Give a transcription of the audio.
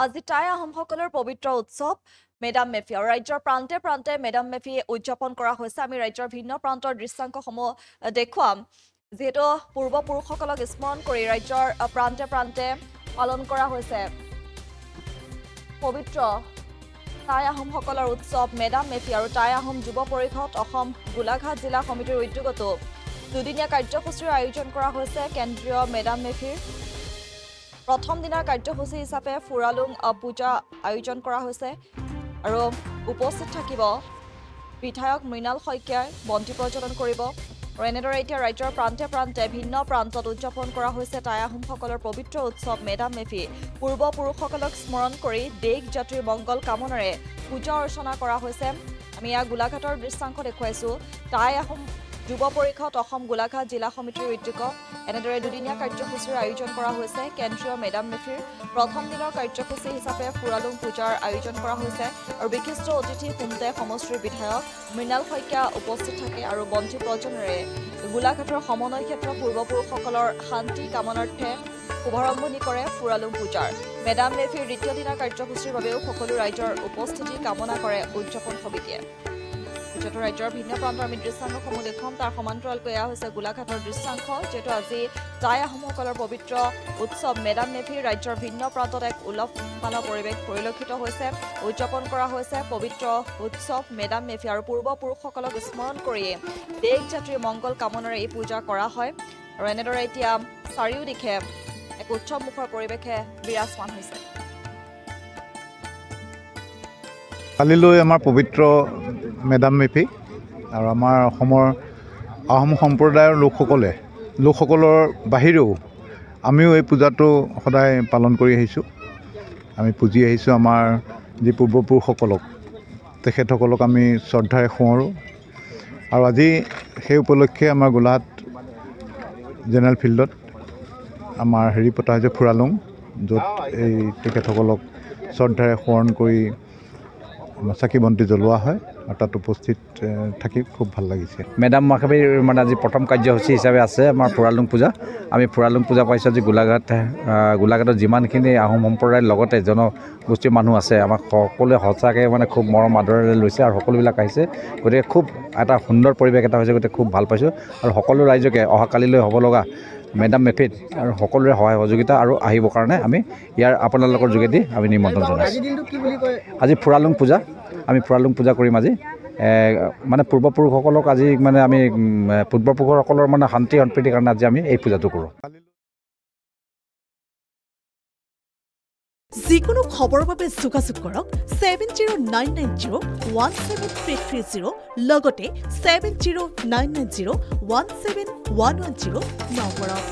আজি টাই আহোমসকলৰ পবিত্ৰ উৎসৱ মেডাম মেফি আৰু ৰাজ্যৰ প্ৰান্তে প্ৰান্তে মেডাম মেফি উদযাপন কৰা হৈছে। আমি ৰাজ্যৰ ভিন্ন প্ৰান্তৰ দৃশ্যাংশসমূহ দেখুৱাম, যিহেতু পূৰ্বপুৰুষসকলক স্মৰণ কৰি ৰাজ্যৰ প্ৰান্তে প্ৰান্তে পালন কৰা হৈছে পবিত্ৰ টাই আহোমসকলৰ উৎসৱ মেডাম মেফি আৰু টাই আহোম যুৱ পৰিষদ অসম গোলাঘাট জিলা সমিতিৰ উদ্যোগতো দুদিনীয়া কাৰ্যসূচীৰ আয়োজন কৰা হৈছে। কেন্দ্ৰীয় মেডাম মেফিৰ প্ৰথম দিনাৰ কাৰ্যসূচী হিচাপে ফুৰালুং পূজা আয়োজন কৰা হৈছে আৰু উপস্থিত থাকিব বিধায়ক মৃণাল শইকীয়াই বন্তি প্ৰজ্বলন কৰিব। আৰু এনেদৰে এতিয়া ৰাজ্যৰ প্ৰান্তে প্ৰান্তে ভিন্ন প্ৰান্তত উদযাপন কৰা হৈছে টাই আহোমসকলৰ পবিত্ৰ উৎসৱ মেডাম মেফি। পূৰ্বপুৰুষসকলক স্মৰণ কৰি দেশ জাতিৰ মংগল কামনাৰে পূজা অৰ্চনা কৰা হৈছে। আমি ইয়াক গোলাঘাটৰ দৃশ্যাংশ দেখুৱাইছোঁ। টাই আহোম যুৱ পৰিষদ অসম গোলাঘাট জিলা সমিতিৰ উদ্যোগত এনেদৰে দুদিনীয়া কাৰ্যসূচীৰ আয়োজন কৰা হৈছে। কেন্দ্ৰীয় মেডাম মেফিৰ প্ৰথম দিনৰ কাৰ্যসূচী হিচাপে ফুৰালুং পূজাৰ আয়োজন কৰা হৈছে আৰু বিশিষ্ট অতিথি সোমতে সমষ্টিৰ বিধায়ক মৃণাল শইকীয়া উপস্থিত থাকে আৰু বন্তি প্ৰজ্বলনেৰে গোলাঘাটৰ সমন্বয় ক্ষেত্ৰ পূৰ্বপুৰুষসকলৰ শান্তি কামনাৰ্থে শুভাৰম্ভণি কৰে ফুৰালুং পূজাৰ। মেডাম মেফিৰ দ্বিতীয় দিনৰ কাৰ্যসূচীৰ বাবেও সকলো ৰাইজৰ উপস্থিতি কামনা কৰে উদযাপন সমিতিয়ে। যিহেতু ৰাজ্যৰ ভিন্ন প্ৰান্তৰ আমি দৃশ্যাংশসমূহ দেখুৱাম, তাৰ সমান্তৰালকৈ এয়া হৈছে গোলাঘাটৰ দৃশ্যাংশ। যিহেতু আজি টাই আহোমসকলৰ পবিত্ৰ উৎসৱ মেডাম মেফি ৰাজ্যৰ ভিন্ন প্ৰান্তত এক উলহ মালহ পৰিৱেশ পৰিলক্ষিত হৈছে। উদযাপন কৰা হৈছে পবিত্ৰ উৎসৱ মেডাম মেফি আৰু পূৰ্বপুৰুষসকলক স্মৰণ কৰিয়ে দেশ জাতিৰ মংগল কামনাৰে এই পূজা কৰা হয়। আৰু এনেদৰে এতিয়া চাৰিওদিশে এক উৎসৱমুখৰ পৰিৱেশে বিৰাজমান হৈছে। কালিলৈ আমাৰ পবিত্ৰ মেডাম মেফি আৰু আমাৰ অসমৰ আহোম সম্প্ৰদায়ৰ লোকসকলৰ বাহিৰেও আমিও এই পূজাটো সদায় পালন কৰি আহিছোঁ। আমি পুজি আহিছোঁ আমাৰ যি পূৰ্বপুৰুষসকলক, তেখেতসকলক আমি শ্ৰদ্ধাৰে সোঁৱৰোঁ। আৰু আজি সেই উপলক্ষে আমাৰ গোলাঘাট জেনেৰেল ফিল্ডত আমাৰ পতা হৈছে ফুৰালুং, য'ত এই তেখেতসকলক শ্ৰদ্ধাৰে সোঁৱৰণ কৰি চাকি বন্তি জ্বলোৱা হয় আৰু তাত উপস্থিত থাকি খুব ভাল লাগিছে। মেডাম মেফিৰ মানে আজি প্ৰথম কাৰ্যসূচী হিচাপে আছে আমাৰ ফুৰালুং পূজা। আমি ফুৰালুং পূজা পাইছোঁ আজি গোলাঘাটত যিমানখিনি আহোম সম্প্ৰদায়ৰ লগতে জনগোষ্ঠীৰ মানুহ আছে, আমাক সকলোৱে সঁচাকৈ মানে খুব মৰম আদৰেৰে লৈছে আৰু সকলোবিলাক আহিছে। গতিকে খুব এটা সুন্দৰ পৰিৱেশ এটা হৈছে, গতিকে খুব ভাল পাইছোঁ। আৰু সকলো ৰাইজকে অহাকালিলৈ হ'ব লগা মেডাম মেফিত আৰু সকলোৰে সহায় সহযোগিতা আৰু আহিবৰ কাৰণে আমি ইয়াৰ আপোনালোকৰ যোগেদি আমি নিমন্ত্ৰণ জনাইছোঁ। আজি ফুৰালুং পূজা, আমি ফুৰালুং পূজা কৰিম আজি। মানে পূৰ্বপুৰুষসকলক আজি মানে আমি পূৰ্বপুৰুষসকলৰ মানে শান্তি সম্প্ৰীতিৰ কাৰণে আজি আমি এই পূজাটো কৰোঁ। যিকোনো খবৰৰ বাবে যোগাযোগ কৰক 7099017330 লগতে 7099017110 নম্বৰত।